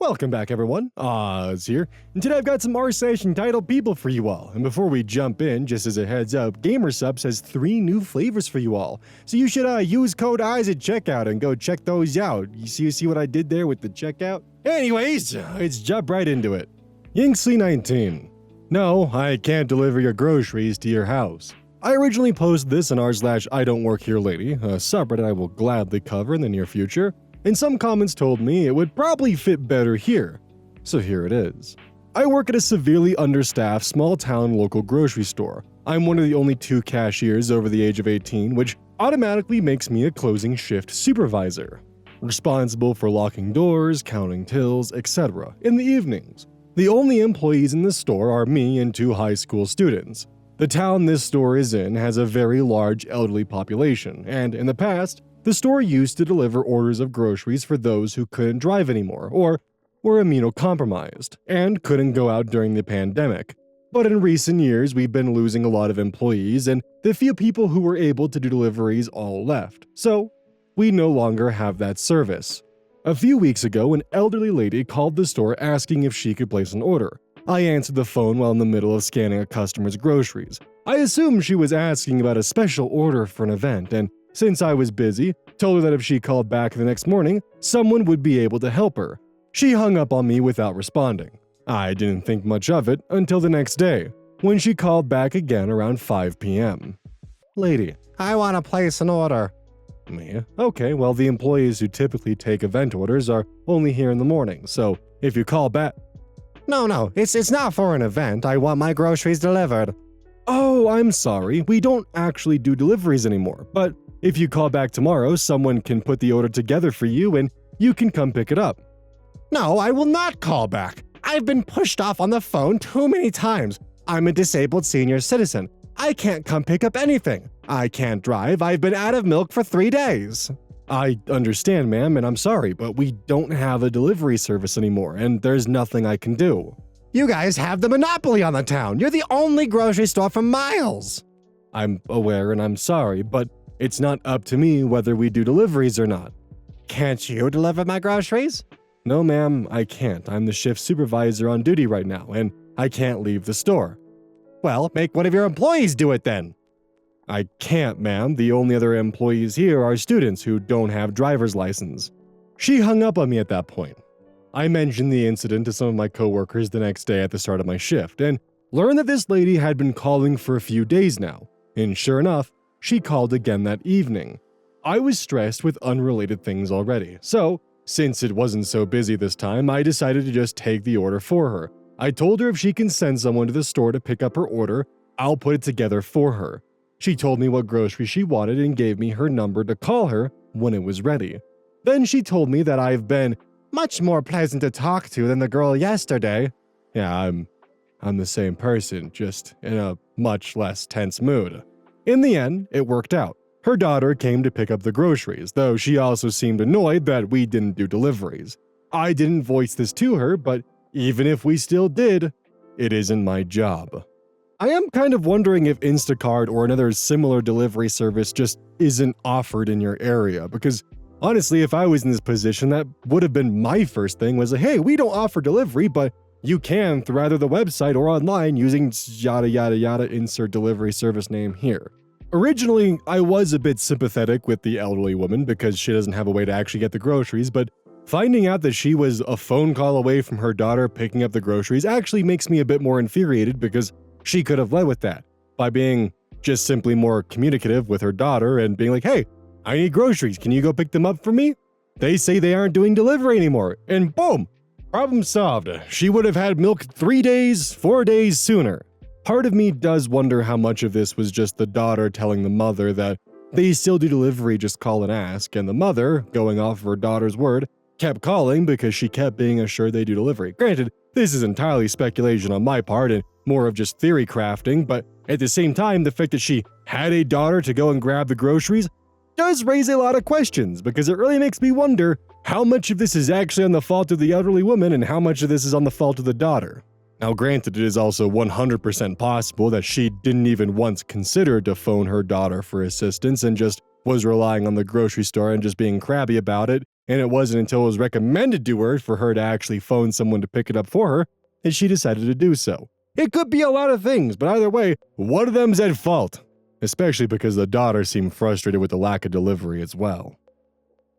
Welcome back, everyone. Oz here, and today I've got some R-slash entitled people for you all. And before we jump in, just as a heads up, GamerSupps has 3 new flavors for you all. So you should use code Oz at checkout and go check those out. You see what I did there with the checkout? Anyways, let's jump right into it. Yingsley19. No, I can't deliver your groceries to your house. I originally posted this on r/I don't work here lady, a subreddit I will gladly cover in the near future. And some comments told me it would probably fit better here. So here it is. I work at a severely understaffed small-town local grocery store. I'm one of the only 2 cashiers over the age of 18, which automatically makes me a closing shift supervisor, responsible for locking doors, counting tills, etc. in the evenings. The only employees in the store are me and 2 high school students. The town this store is in has a very large elderly population, and in the past, the store used to deliver orders of groceries for those who couldn't drive anymore or were immunocompromised and couldn't go out during the pandemic. But in recent years, we've been losing a lot of employees, and the few people who were able to do deliveries all left. So, we no longer have that service. A few weeks ago, an elderly lady called the store asking if she could place an order. I answered the phone while in the middle of scanning a customer's groceries. I assumed she was asking about a special order for an event, and since I was busy, told her that if she called back the next morning, someone would be able to help her. She hung up on me without responding. I didn't think much of it until the next day, when she called back again around 5 p.m. Lady, I want to place an order. Me? Okay, well the employees who typically take event orders are only here in the morning, so if you call back… No, it's not for an event. I want my groceries delivered. Oh, I'm sorry. We don't actually do deliveries anymore, but if you call back tomorrow, someone can put the order together for you and you can come pick it up. No, I will not call back. I've been pushed off on the phone too many times. I'm a disabled senior citizen. I can't come pick up anything. I can't drive. I've been out of milk for 3 days. I understand, ma'am, and I'm sorry, but we don't have a delivery service anymore, and there's nothing I can do. You guys have the monopoly on the town. You're the only grocery store for miles. I'm aware and I'm sorry, but it's not up to me whether we do deliveries or not. Can't you deliver my groceries? No, ma'am, I can't. I'm the shift supervisor on duty right now, and I can't leave the store. Well, make one of your employees do it then. I can't, ma'am. The only other employees here are students who don't have driver's license. She hung up on me at that point. I mentioned the incident to some of my coworkers the next day at the start of my shift, and learned that this lady had been calling for a few days now, and sure enough, she called again that evening. I was stressed with unrelated things already, so since it wasn't so busy this time, I decided to just take the order for her. I told her if she can send someone to the store to pick up her order, I'll put it together for her. She told me what groceries she wanted and gave me her number to call her when it was ready. Then she told me that I've been much more pleasant to talk to than the girl yesterday. Yeah, I'm the same person, just in a much less tense mood. In the end, it worked out. Her daughter came to pick up the groceries, though she also seemed annoyed that we didn't do deliveries. I didn't voice this to her, but even if we still did, it isn't my job. I am kind of wondering if Instacart or another similar delivery service just isn't offered in your area, because honestly, if I was in this position, that would have been my first thing was like, hey, we don't offer delivery, but you can through either the website or online using yada yada yada, insert delivery service name here. Originally, I was a bit sympathetic with the elderly woman because she doesn't have a way to actually get the groceries, but finding out that she was a phone call away from her daughter picking up the groceries actually makes me a bit more infuriated because she could have led with that by being just simply more communicative with her daughter and being like, hey, I need groceries. Can you go pick them up for me? They say they aren't doing delivery anymore. And boom, problem solved. She would have had milk 3 days, 4 days sooner. Part of me does wonder how much of this was just the daughter telling the mother that they still do delivery, just call and ask, and the mother, going off of her daughter's word, kept calling because she kept being assured they do delivery. Granted, this is entirely speculation on my part and more of just theory crafting, but at the same time, the fact that she had a daughter to go and grab the groceries does raise a lot of questions because it really makes me wonder how much of this is actually on the fault of the elderly woman and how much of this is on the fault of the daughter. Now granted, it is also 100% possible that she didn't even once consider to phone her daughter for assistance and just was relying on the grocery store and just being crabby about it and it wasn't until it was recommended to her for her to actually phone someone to pick it up for her that she decided to do so. It could be a lot of things, but either way, one of them's at fault, especially because the daughter seemed frustrated with the lack of delivery as well.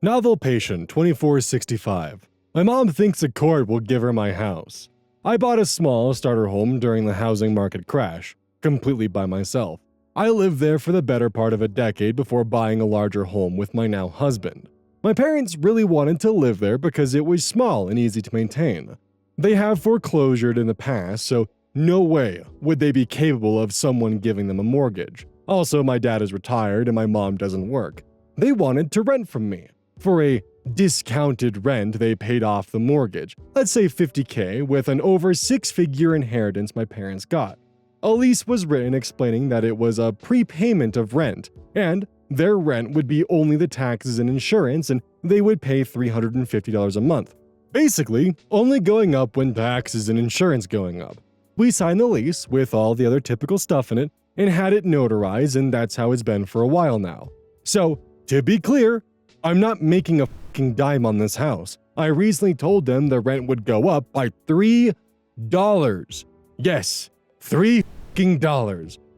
Novel patient 2465. My mom thinks a court will give her my house. I bought a small starter home during the housing market crash, completely by myself. I lived there for the better part of a decade before buying a larger home with my now husband. My parents really wanted to live there because it was small and easy to maintain. They have foreclosured in the past, so no way would they be capable of someone giving them a mortgage. Also, my dad is retired and my mom doesn't work. They wanted to rent from me. For a discounted rent, they paid off the mortgage, let's say $50K, with an over six-figure inheritance my parents got. A lease was written explaining that it was a prepayment of rent, and their rent would be only the taxes and insurance, and they would pay $350 a month. Basically, only going up when taxes and insurance going up. We signed the lease with all the other typical stuff in it and had it notarized, and that's how it's been for a while now. So, to be clear, I'm not making a fucking dime on this house. I recently told them the rent would go up by $3. Yes, $3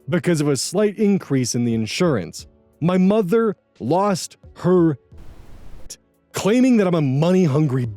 because of a slight increase in the insurance. My mother lost her claiming that I'm a money-hungry.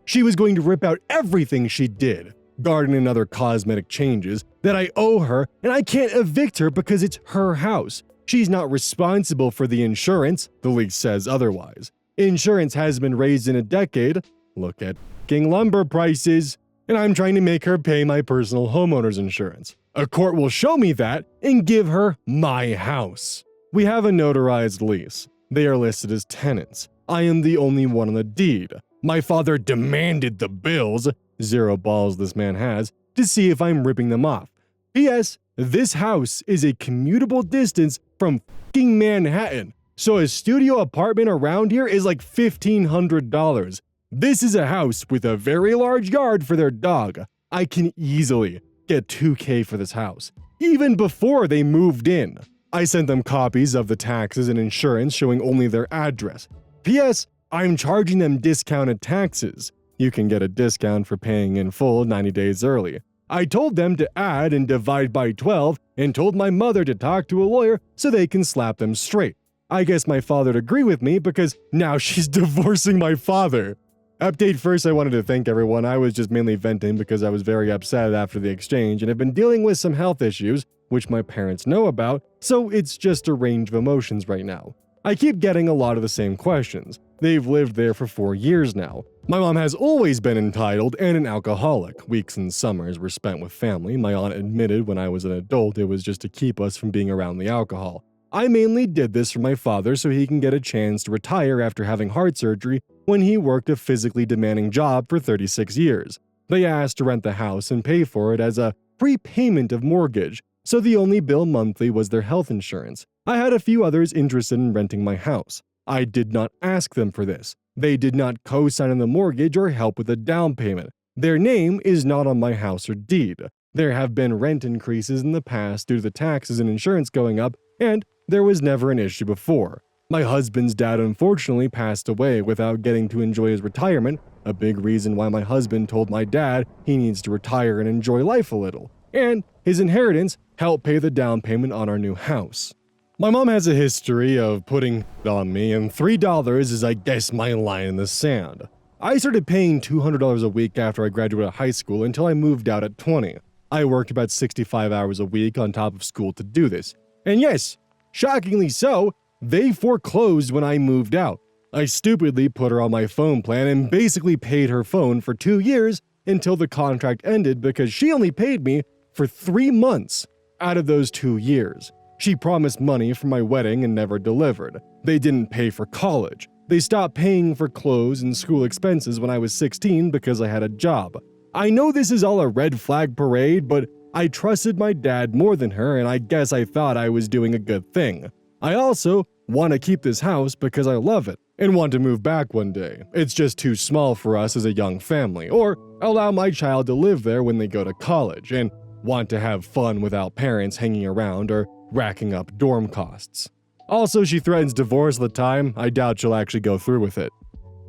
She was going to rip out everything she did, garden and other cosmetic changes that I owe her, and I can't evict her because it's her house. She's not responsible for the insurance, the lease says otherwise. Insurance has been raised in a decade. Look at f***ing lumber prices. And I'm trying to make her pay my personal homeowner's insurance. A court will show me that and give her my house. We have a notarized lease. They are listed as tenants. I am the only one on the deed. My father demanded the bills, zero balls this man has, to see if I'm ripping them off. P.S. This house is a commutable distance from f***ing Manhattan, so a studio apartment around here is like $1,500. This is a house with a very large yard for their dog. I can easily get $2K for this house, even before they moved in. I sent them copies of the taxes and insurance showing only their address. P.S. I'm charging them discounted taxes. You can get a discount for paying in full 90 days early. I told them to add and divide by 12 and told my mother to talk to a lawyer so they can slap them straight. I guess my father'd agree with me because now she's divorcing my father. Update first, I wanted to thank everyone. I was just mainly venting because I was very upset after the exchange and have been dealing with some health issues, which my parents know about, so it's just a range of emotions right now. I keep getting a lot of the same questions. They've lived there for 4 years now. My mom has always been entitled and an alcoholic. Weeks and summers were spent with family. My aunt admitted when I was an adult it was just to keep us from being around the alcohol. I mainly did this for my father so he can get a chance to retire after having heart surgery when he worked a physically demanding job for 36 years. They asked to rent the house and pay for it as a prepayment of mortgage, so the only bill monthly was their health insurance. I had a few others interested in renting my house. I did not ask them for this. They did not co-sign on the mortgage or help with the down payment. Their name is not on my house or deed. There have been rent increases in the past due to the taxes and insurance going up, and there was never an issue before. My husband's dad unfortunately passed away without getting to enjoy his retirement, a big reason why my husband told my dad he needs to retire and enjoy life a little, and his inheritance helped pay the down payment on our new house. My mom has a history of putting on me, and $3 is, I guess, my line in the sand. I started paying $200 a week after I graduated high school until I moved out at 20. I worked about 65 hours a week on top of school to do this. And yes, shockingly so, they foreclosed when I moved out. I stupidly put her on my phone plan and basically paid her phone for 2 years until the contract ended because she only paid me for 3 months out of those 2 years. She promised money for my wedding and never delivered. They didn't pay for college. They stopped paying for clothes and school expenses when I was 16 because I had a job. I know this is all a red flag parade, but I trusted my dad more than her, and I guess I thought I was doing a good thing. I also want to keep this house because I love it and want to move back one day. It's just too small for us as a young family, or allow my child to live there when they go to college and want to have fun without parents hanging around or racking up dorm costs. Also, she threatens divorce all the time. I doubt she'll actually go through with it.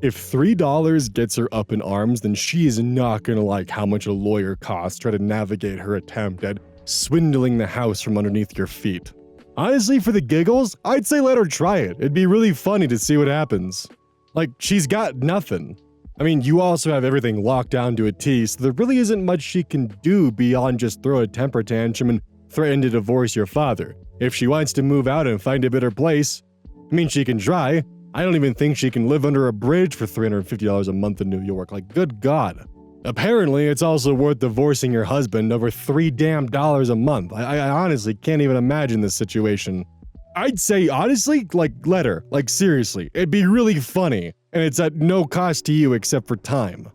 If $3 gets her up in arms, then she is not gonna like how much a lawyer costs to try to navigate her attempt at swindling the house from underneath your feet. Honestly, for the giggles, I'd say let her try it. It'd be really funny to see what happens. Like, she's got nothing. I mean, you also have everything locked down to a T, so there really isn't much she can do beyond just throw a temper tantrum and threaten to divorce your father. If she wants to move out and find a better place, I mean, she can try. I don't even think she can live under a bridge for $350 a month in New York. Like, good God. Apparently, it's also worth divorcing your husband over $3 a month. I honestly can't even imagine this situation. I'd say, honestly, like, let her. Like, seriously. It'd be really funny, and it's at no cost to you except for time.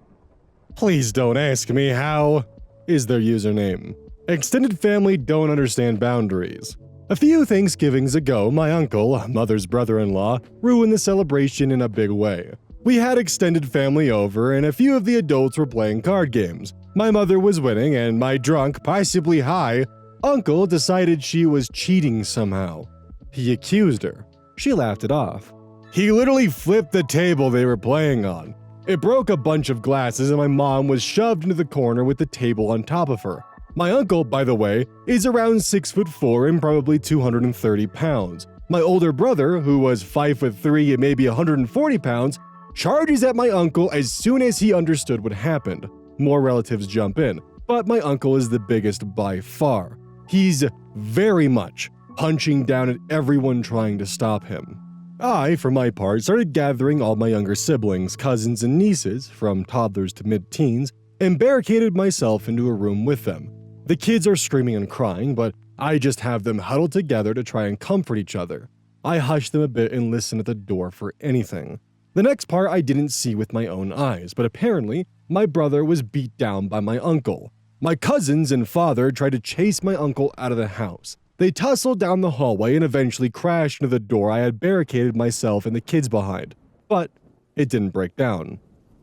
Please don't ask me how is their username. Extended family don't understand boundaries. A few Thanksgivings ago, my uncle, mother's brother-in-law, ruined the celebration in a big way. We had extended family over, and a few of the adults were playing card games. My mother was winning, and my drunk, possibly high, uncle decided she was cheating somehow. He accused her. She laughed it off. He literally flipped the table they were playing on. It broke a bunch of glasses, and my mom was shoved into the corner with the table on top of her. My uncle, by the way, is around 6'4" and probably 230 pounds. My older brother, who was 5'3" and maybe 140 pounds, charges at my uncle as soon as he understood what happened. More relatives jump in, but my uncle is the biggest by far. He's very much punching down at everyone trying to stop him. I, for my part, started gathering all my younger siblings, cousins, and nieces, from toddlers to mid-teens, and barricaded myself into a room with them. The kids are screaming and crying, but I just have them huddled together to try and comfort each other. I hush them a bit and listen at the door for anything. The next part I didn't see with my own eyes, but apparently my brother was beat down by my uncle. My cousins and father tried to chase my uncle out of the house. They tussled down the hallway and eventually crashed into the door I had barricaded myself and the kids behind, but it didn't break down.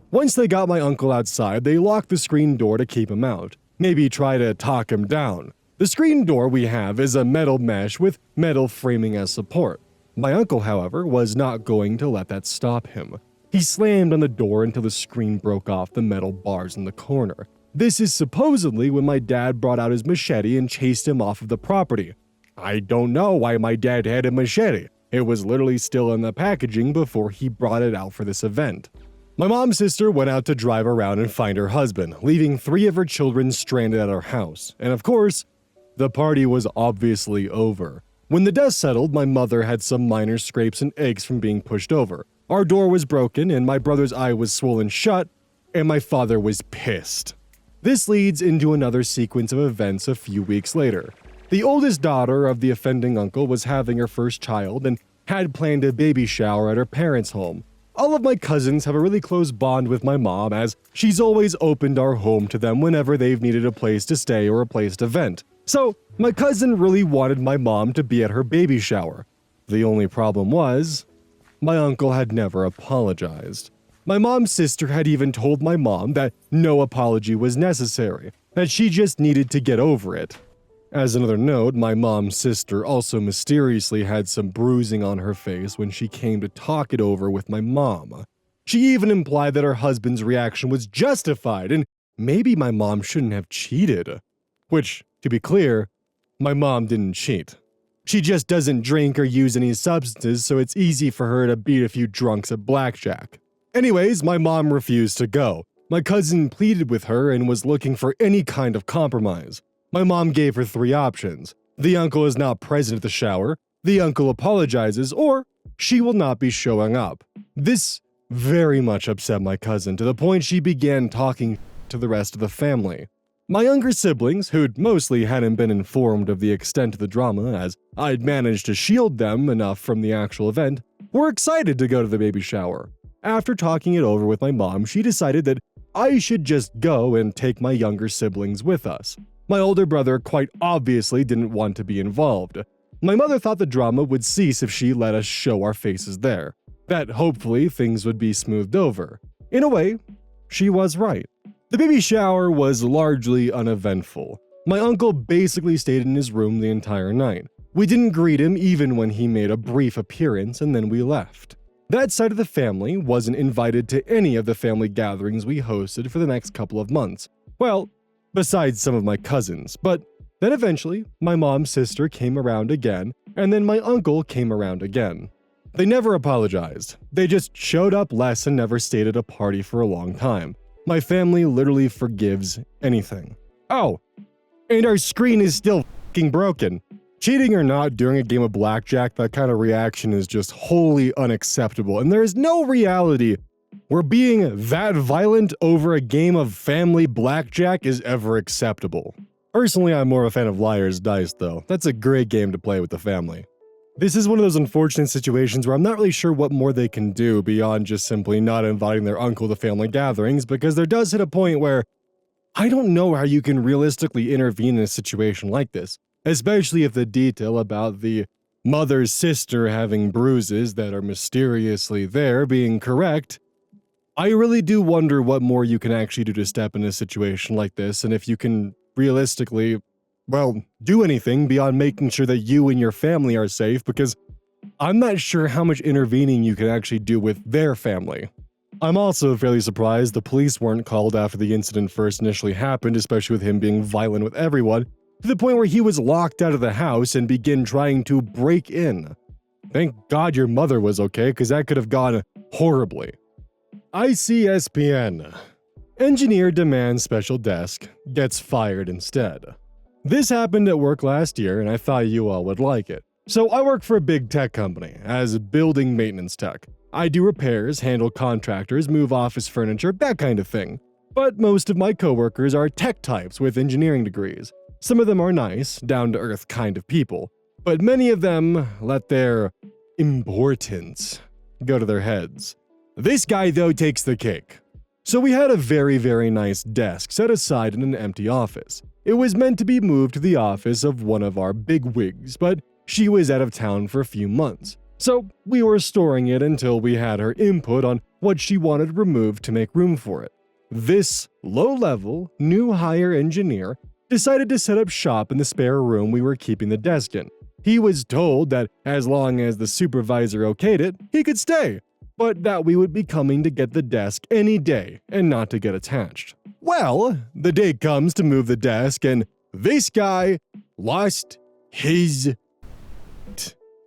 Once they got my uncle outside, they locked the screen door to keep him out. Maybe try to talk him down. The screen door we have is a metal mesh with metal framing as support. My uncle, however, was not going to let that stop him. He slammed on the door until the screen broke off the metal bars in the corner. This is supposedly when my dad brought out his machete and chased him off of the property. I don't know why my dad had a machete. It was literally still in the packaging before he brought it out for this event. My mom's sister went out to drive around and find her husband, leaving 3 of her children stranded at our house. And of course, the party was obviously over. When the dust settled, my mother had some minor scrapes and aches from being pushed over. Our door was broken and my brother's eye was swollen shut, and my father was pissed. This leads into another sequence of events a few weeks later. The oldest daughter of the offending uncle was having her first child and had planned a baby shower at her parents' home. All of my cousins have a really close bond with my mom, as she's always opened our home to them whenever they've needed a place to stay or a place to vent. So, my cousin really wanted my mom to be at her baby shower. The only problem was, my uncle had never apologized. My mom's sister had even told my mom that no apology was necessary, that she just needed to get over it. As another note, my mom's sister also mysteriously had some bruising on her face when she came to talk it over with my mom. She even implied that her husband's reaction was justified and maybe my mom shouldn't have cheated. Which, to be clear, my mom didn't cheat. She just doesn't drink or use any substances, so it's easy for her to beat a few drunks at blackjack. Anyways, my mom refused to go. My cousin pleaded with her and was looking for any kind of compromise. My mom gave her 3 options. The uncle is not present at the shower, the uncle apologizes, or she will not be showing up. This very much upset my cousin to the point she began talking to the rest of the family. My younger siblings, who'd mostly hadn't been informed of the extent of the drama as I'd managed to shield them enough from the actual event, were excited to go to the baby shower. After talking it over with my mom, she decided that I should just go and take my younger siblings with us. My older brother quite obviously didn't want to be involved. My mother thought the drama would cease if she let us show our faces there, that hopefully things would be smoothed over. In a way, she was right. The baby shower was largely uneventful. My uncle basically stayed in his room the entire night. We didn't greet him even when he made a brief appearance, and then we left. That side of the family wasn't invited to any of the family gatherings we hosted for the next couple of months. Well, besides some of my cousins, but then eventually my mom's sister came around again, and then my uncle came around again. They never apologized. They just showed up less and never stayed at a party for a long time. My family literally forgives anything. Oh, and our screen is still f***ing broken. Cheating or not during a game of blackjack, that kind of reaction is just wholly unacceptable, and there is no reality where being that violent over a game of family blackjack is ever acceptable. Personally, I'm more of a fan of Liar's Dice, though. That's a great game to play with the family. This is one of those unfortunate situations where I'm not really sure what more they can do beyond just simply not inviting their uncle to family gatherings, because there does hit a point where I don't know how you can realistically intervene in a situation like this, especially if the detail about the mother's sister having bruises that are mysteriously there being correct. I really do wonder what more you can actually do to step in a situation like this, and if you can realistically, well, do anything beyond making sure that you and your family are safe, because I'm not sure how much intervening you can actually do with their family. I'm also fairly surprised the police weren't called after the incident first initially happened, especially with him being violent with everyone, to the point where he was locked out of the house and began trying to break in. Thank God your mother was okay, because that could have gone horribly. ICSPN. Engineer demands special desk, gets fired instead. This happened at work last year, and I thought you all would like it. So I work for a big tech company as a building maintenance tech. I do repairs, handle contractors, move office furniture, that kind of thing. But most of my coworkers are tech types with engineering degrees. Some of them are nice, down-to-earth kind of people, but many of them let their importance go to their heads. This guy, though, takes the cake. So we had a very, very nice desk set aside in an empty office. It was meant to be moved to the office of one of our bigwigs, but she was out of town for a few months. So we were storing it until we had her input on what she wanted removed to make room for it. This low-level, new hire engineer decided to set up shop in the spare room we were keeping the desk in. He was told that as long as the supervisor okayed it, he could stay, but that we would be coming to get the desk any day and not to get attached. Well, the day comes to move the desk, and this guy lost his...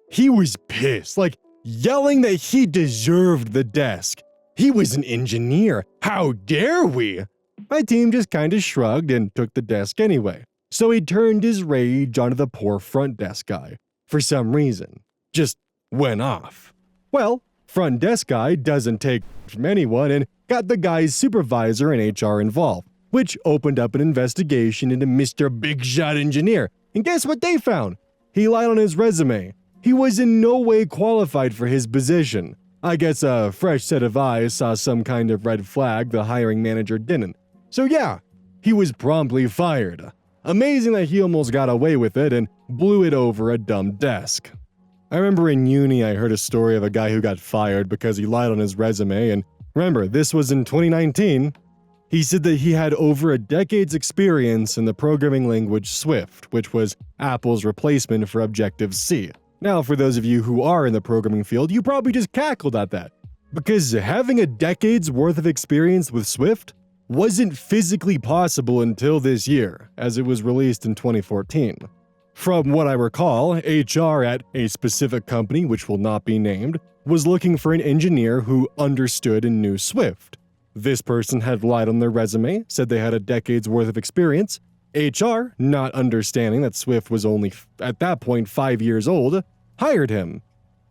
He was pissed, like yelling that he deserved the desk. He was an engineer. How dare we? My team just kinda shrugged and took the desk anyway. So he turned his rage onto the poor front desk guy. For some reason. Just went off. Well, front desk guy doesn't take from anyone and got the guy's supervisor and HR involved, which opened up an investigation into Mr. Big Shot Engineer. And guess what they found? He lied on his resume. He was in no way qualified for his position. I guess a fresh set of eyes saw some kind of red flag the hiring manager didn't. So yeah, he was promptly fired. Amazing that he almost got away with it and blew it over a dumb desk. I remember in uni I heard a story of a guy who got fired because he lied on his resume, and remember, this was in 2019. He said that he had over a decade's experience in the programming language Swift, which was Apple's replacement for Objective-C. Now, for those of you who are in the programming field, you probably just cackled at that, because having a decade's worth of experience with Swift wasn't physically possible until this year, as it was released in 2014. From what I recall, HR at a specific company, which will not be named, was looking for an engineer who understood and knew Swift. This person had lied on their resume, said they had a decade's worth of experience. HR, not understanding that Swift was only, at that point, 5 years old, hired him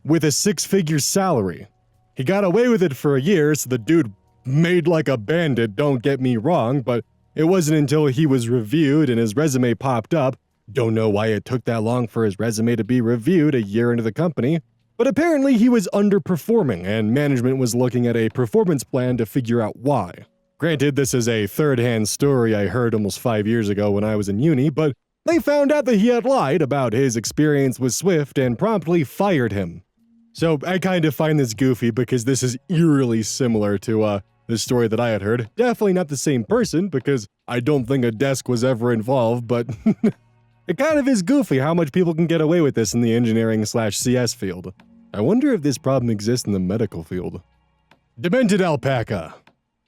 with a six-figure salary. He got away with it for a year, so the dude made like a bandit, don't get me wrong, but it wasn't until he was reviewed and his resume popped up. Don't know why it took that long for his resume to be reviewed a year into the company, but apparently he was underperforming and management was looking at a performance plan to figure out why. Granted, this is a third-hand story I heard almost 5 years ago when I was in uni, but they found out that he had lied about his experience with Swift and promptly fired him. So I kind of find this goofy because this is eerily similar to the story that I had heard. Definitely not the same person because I don't think a desk was ever involved, but it kind of is goofy how much people can get away with this in the engineering/CS field. I wonder if this problem exists in the medical field. Demented alpaca.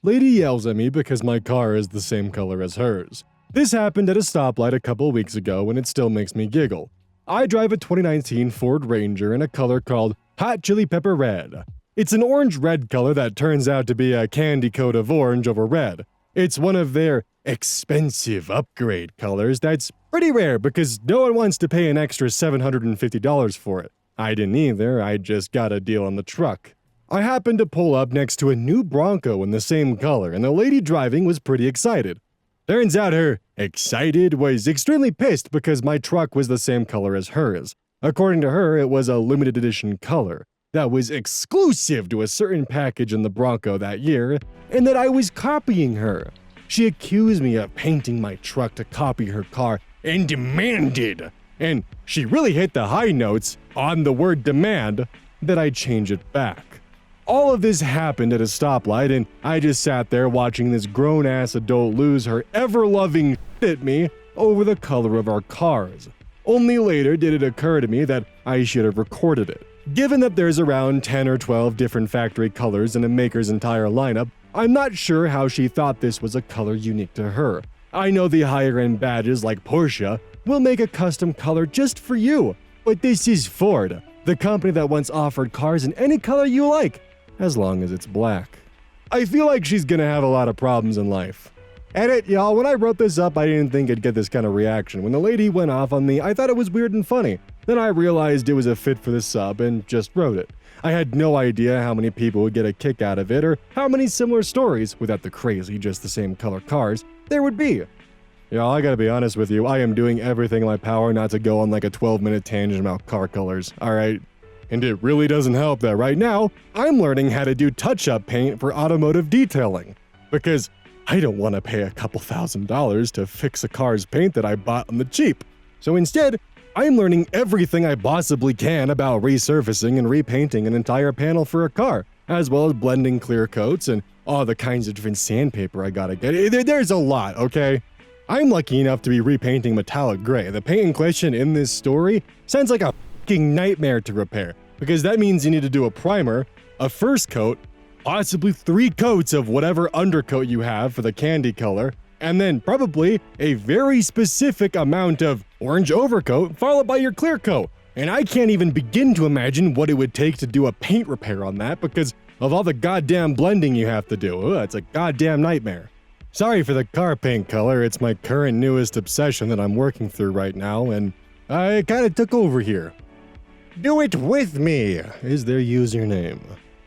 Lady yells at me because my car is the same color as hers. This happened at a stoplight a couple weeks ago and it still makes me giggle. I drive a 2019 Ford Ranger in a color called Hot Chili Pepper Red. It's an orange-red color that turns out to be a candy coat of orange over red. It's one of their expensive upgrade colors that's pretty rare because no one wants to pay an extra $750 for it. I didn't either, I just got a deal on the truck. I happened to pull up next to a new Bronco in the same color, and the lady driving was pretty excited. Turns out her excited was extremely pissed because my truck was the same color as hers. According to her, it was a limited edition color that was exclusive to a certain package in the Bronco that year, and that I was copying her. She accused me of painting my truck to copy her car and demanded, and she really hit the high notes on the word demand, that I change it back. All of this happened at a stoplight, and I just sat there watching this grown-ass adult lose her ever-loving shit at me over the color of our cars. Only later did it occur to me that I should have recorded it. Given that there's around 10 or 12 different factory colors in a maker's entire lineup, I'm not sure how she thought this was a color unique to her. I know the higher-end badges like Porsche will make a custom color just for you, but this is Ford, the company that once offered cars in any color you like, as long as it's black. I feel like she's gonna have a lot of problems in life. Edit, y'all, when I wrote this up, I didn't think I'd get this kind of reaction. When the lady went off on me, I thought it was weird and funny. Then I realized it was a fit for the sub and just wrote it. I had no idea how many people would get a kick out of it or how many similar stories, without the crazy just the same color cars, there would be. Y'all, I gotta be honest with you, I am doing everything in my power not to go on like a 12-minute tangent about car colors, alright? And it really doesn't help that right now, I'm learning how to do touch-up paint for automotive detailing. Because I don't want to pay a couple $1,000s to fix a car's paint that I bought on the cheap. So instead, I'm learning everything I possibly can about resurfacing and repainting an entire panel for a car, as well as blending clear coats and all the kinds of different sandpaper I gotta get. There's a lot, okay? I'm lucky enough to be repainting metallic gray. The paint in question in this story sounds like a fucking nightmare to repair, because that means you need to do a primer, a first coat, possibly 3 coats of whatever undercoat you have for the candy color, and then probably a very specific amount of orange overcoat followed by your clear coat. And I can't even begin to imagine what it would take to do a paint repair on that because of all the goddamn blending you have to do. It's a goddamn nightmare. Sorry for the car paint color, it's my current newest obsession that I'm working through right now, and I kinda took over here. Do it with me is their username.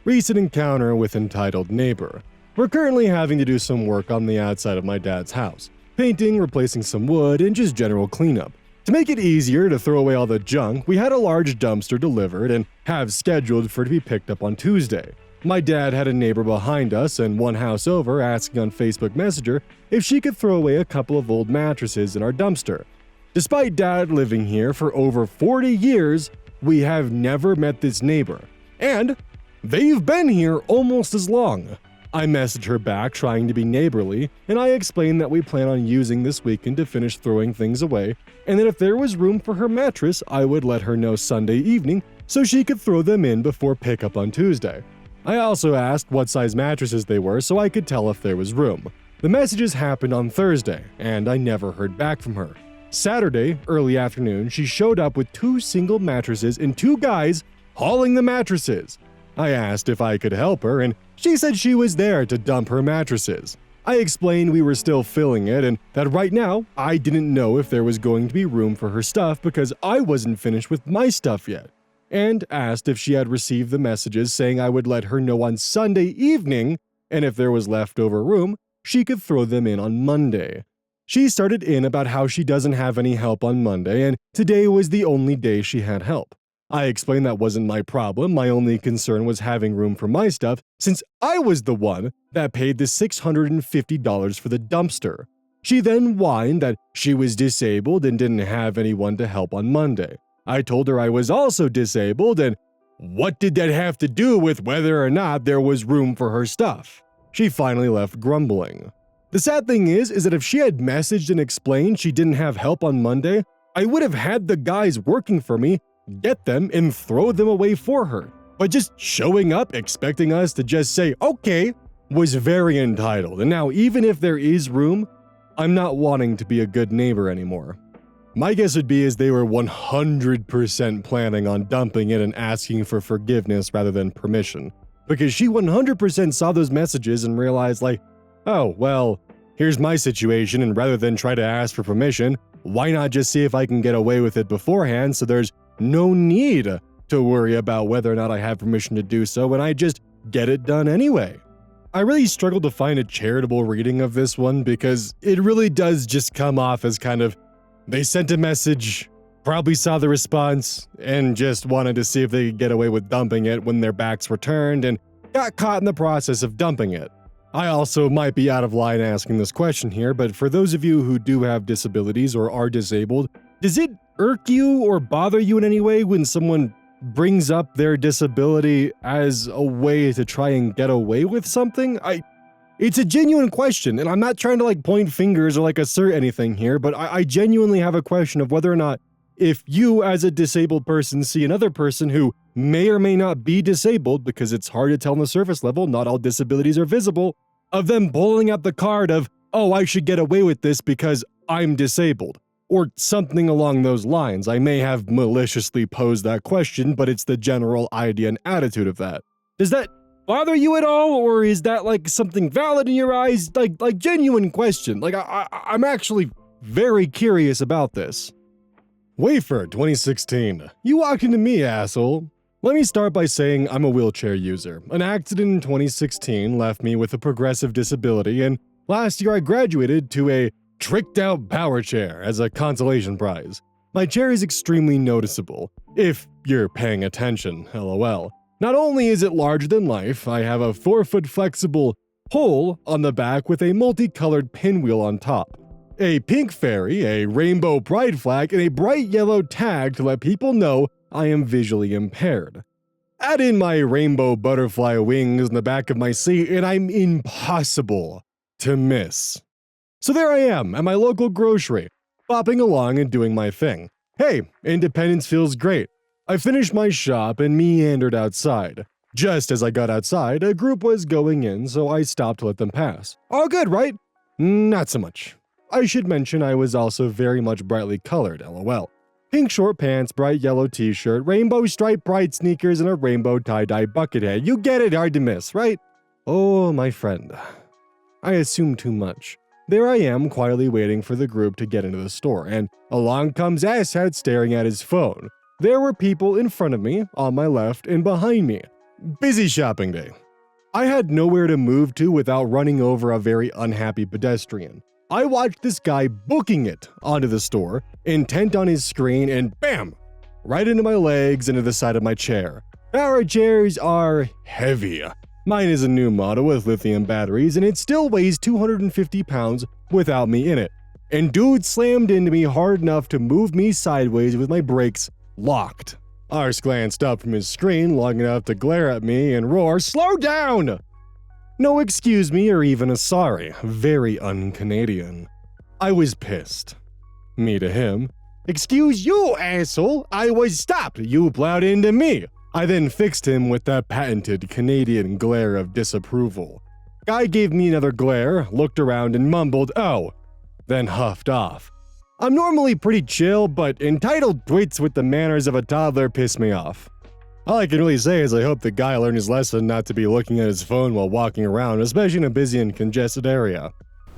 Recent encounter with entitled neighbor. We're currently having to do some work on the outside of my dad's house. Painting, replacing some wood, and just general cleanup. To make it easier to throw away all the junk, we had a large dumpster delivered and have scheduled for it to be picked up on Tuesday. My dad had a neighbor behind us and one house over asking on Facebook Messenger if she could throw away a couple of old mattresses in our dumpster. Despite Dad living here for over 40 years, we have never met this neighbor. And they've been here almost as long. I messaged her back trying to be neighborly, and I explained that we plan on using this weekend to finish throwing things away, and that if there was room for her mattress, I would let her know Sunday evening so she could throw them in before pickup on Tuesday. I also asked what size mattresses they were so I could tell if there was room. The messages happened on Thursday, and I never heard back from her. Saturday, early afternoon, she showed up with 2 single mattresses and 2 guys hauling the mattresses. I asked if I could help her, and she said she was there to dump her mattresses. I explained we were still filling it and that right now I didn't know if there was going to be room for her stuff because I wasn't finished with my stuff yet, and asked if she had received the messages saying I would let her know on Sunday evening, and if there was leftover room, she could throw them in on Monday. She started in about how she doesn't have any help on Monday and today was the only day she had help. I explained that wasn't my problem, my only concern was having room for my stuff since I was the one that paid the $650 for the dumpster. She then whined that she was disabled and didn't have anyone to help on Monday. I told her I was also disabled and what did that have to do with whether or not there was room for her stuff? She finally left grumbling. The sad thing is that if she had messaged and explained she didn't have help on Monday, I would have had the guys working for me get them and throw them away for her. But just showing up expecting us to just say, okay, was very entitled. And now, even if there is room, I'm not wanting to be a good neighbor anymore. My guess would be is they were 100% planning on dumping it and asking for forgiveness rather than permission. Because she 100% saw those messages and realized like, oh, well, here's my situation, and rather than try to ask for permission, why not just see if I can get away with it beforehand so there's no need to worry about whether or not I have permission to do so, and I just get it done anyway. I really struggled to find a charitable reading of this one because it really does just come off as kind of, they sent a message, probably saw the response, and just wanted to see if they could get away with dumping it when their backs were turned and got caught in the process of dumping it. I also might be out of line asking this question here, but for those of you who do have disabilities or are disabled, does it irk you or bother you in any way when someone brings up their disability as a way to try and get away with something? It's a genuine question, and I'm not trying to like point fingers or like assert anything here, but I genuinely have a question of whether or not if you as a disabled person see another person who may or may not be disabled, because it's hard to tell on the surface level, not all disabilities are visible, of them pulling up the card of, oh, I should get away with this because I'm disabled, or something along those lines. I may have maliciously posed that question, but it's the general idea and attitude of that. Does that bother you at all, or is that like something valid in your eyes? Like genuine question. Like I'm actually very curious about this. Wafer 2016. You walked into me, asshole. Let me start by saying I'm a wheelchair user. An accident in 2016 left me with a progressive disability, and last year I graduated to a tricked out power chair as a consolation prize. My chair is extremely noticeable, if you're paying attention, lol. Not only is it larger than life, I have a 4-foot flexible pole on the back with a multicolored pinwheel on top, a pink fairy, a rainbow pride flag, and a bright yellow tag to let people know I am visually impaired. Add in my rainbow butterfly wings in the back of my seat, and I'm impossible to miss. So there I am at my local grocery, bopping along and doing my thing. Hey, independence feels great. I finished my shop and meandered outside. Just as I got outside, a group was going in, so I stopped to let them pass. All good, right? Not so much. I should mention I was also very much brightly colored, lol. Pink short pants, bright yellow t-shirt, rainbow striped bright sneakers, and a rainbow tie-dye bucket hat. You get it, hard to miss, right? Oh, my friend. I assume too much. There I am, quietly waiting for the group to get into the store, and along comes Asshat staring at his phone. There were people in front of me, on my left, and behind me. Busy shopping day. I had nowhere to move to without running over a very unhappy pedestrian. I watched this guy booking it onto the store, intent on his screen, and bam! Right into my legs, into the side of my chair. Our chairs are heavy. Mine is a new model with lithium batteries, and it still weighs 250 pounds without me in it. And dude slammed into me hard enough to move me sideways with my brakes locked. Ars glanced up from his screen long enough to glare at me and roar, "Slow down!" No excuse me or even a sorry. Very un-Canadian. I was pissed. Me to him. "Excuse you, asshole! I was stopped! You plowed into me!" I then fixed him with that patented Canadian glare of disapproval. Guy gave me another glare, looked around and mumbled, "Oh," then huffed off. I'm normally pretty chill, but entitled twits with the manners of a toddler piss me off. All I can really say is I hope the guy learned his lesson not to be looking at his phone while walking around, especially in a busy and congested area.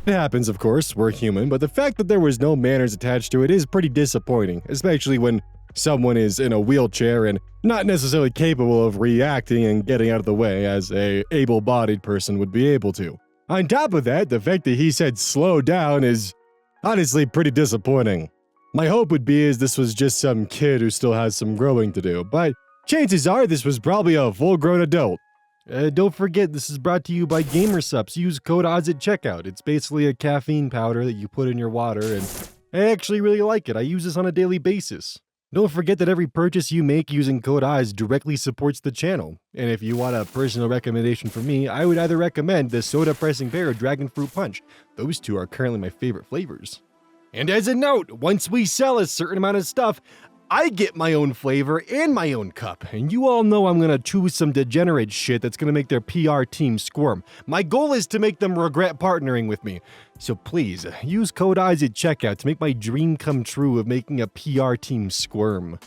It happens, of course, we're human, but the fact that there was no manners attached to it is pretty disappointing, especially when someone is in a wheelchair and not necessarily capable of reacting and getting out of the way as a able-bodied person would be able to. On top of that, the fact that he said slow down is honestly pretty disappointing. My hope would be is this was just some kid who still has some growing to do, but chances are this was probably a full-grown adult. Don't forget, this is brought to you by GamerSupps. Use code ODDS at checkout. It's basically a caffeine powder that you put in your water, and I actually really like it. I use this on a daily basis. Don't forget that every purchase you make using code ODDS directly supports the channel. And if you want a personal recommendation from me, I would either recommend the Soda Pressing Pear or Dragon Fruit Punch. Those two are currently my favorite flavors. And as a note, once we sell a certain amount of stuff, I get my own flavor and my own cup, and you all know I'm gonna choose some degenerate shit that's gonna make their PR team squirm. My goal is to make them regret partnering with me. So please, use code EYES at checkout to make my dream come true of making a PR team squirm.